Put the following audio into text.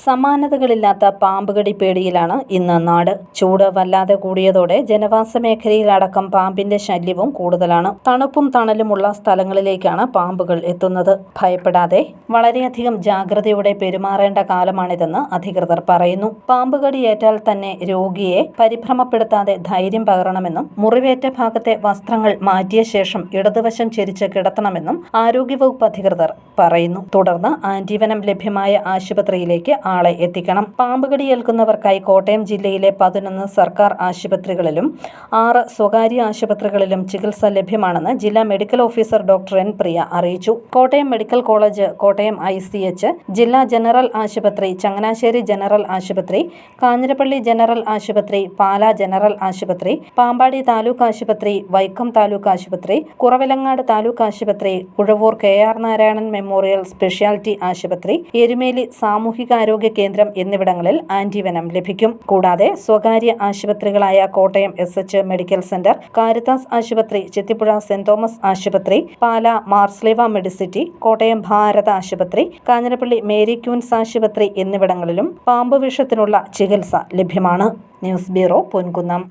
സമാനതകളില്ലാത്ത പാമ്പുകടി പേടിയിലാണ് ഇന്ന് നാട്. ചൂട് വല്ലാതെ കൂടിയതോടെ ജനവാസ മേഖലയിലടക്കം പാമ്പിന്റെ ശല്യവും കൂടുതലാണ്. തണുപ്പും തണലുമുള്ള സ്ഥലങ്ങളിലേക്കാണ് പാമ്പുകൾ എത്തുന്നത്. ഭയപ്പെടാതെ വളരെയധികം ജാഗ്രതയോടെ പെരുമാറേണ്ട കാലമാണിതെന്ന് അധികൃതർ പറയുന്നു. പാമ്പുകടിയേറ്റാൽ തന്നെ രോഗിയെ പരിഭ്രമപ്പെടുത്താതെ ധൈര്യം പകരണമെന്നും മുറിവേറ്റ ഭാഗത്തെ വസ്ത്രങ്ങൾ മാറ്റിയ ശേഷം ഇടതുവശം ചെരിച്ച് കിടത്തണമെന്നും ആരോഗ്യവകുപ്പ് അധികൃതർ പറയുന്നു. തുടർന്ന് ആന്റിവനം ലഭ്യമായ ആശുപത്രിയിലേക്ക് ആളെ എത്തിക്കണം. പാമ്പുകടിയേൽക്കുന്നവർക്കായി കോട്ടയം ജില്ലയിലെ 11 സർക്കാർ ആശുപത്രികളിലും 6 സ്വകാര്യ ആശുപത്രികളിലും ചികിത്സ ലഭ്യമാണെന്ന് ജില്ലാ മെഡിക്കൽ ഓഫീസർ ഡോക്ടർ എൻ പ്രിയ അറിയിച്ചു. Kottayam medical college, Kottayam ICH, ജില്ലാ ജനറൽ ആശുപത്രി, ചങ്ങനാശ്ശേരി ജനറൽ ആശുപത്രി, കാഞ്ഞിരപ്പള്ളി ജനറൽ ആശുപത്രി, പാലാ ജനറൽ ആശുപത്രി, പാമ്പാടി താലൂക്ക് ആശുപത്രി, വൈക്കം താലൂക്ക് ആശുപത്രി, കുറവിലങ്ങാട് താലൂക്ക് ആശുപത്രി, Uzhavoor KR Narayanan memorial speciality ആശുപത്രി, എരുമേലി സാമൂഹികാരോഗ്യ കേന്ദ്രം എന്നിവിടങ്ങളിൽ ആന്റിവനം ലഭിക്കും. കൂടാതെ സ്വകാര്യ ആശുപത്രികളായ Kottayam SH medical centre, Caritas ആശുപത്രി, ചെത്തിപ്പുഴ സെന്റ് തോമസ് ആശുപത്രി, പാലാ മാർസ്ലീവ മെഡിസിറ്റി, കോട്ടയം ഭാരത ആശുപത്രി, കാഞ്ഞിരപ്പള്ളി മേരി ക്യൂൻസ് ആശുപത്രി എന്നിവിടങ്ങളിലും പാമ്പ് വിഷത്തിനുള്ള ചികിത്സ ലഭ്യമാണ്. News bureau, Ponkunnam.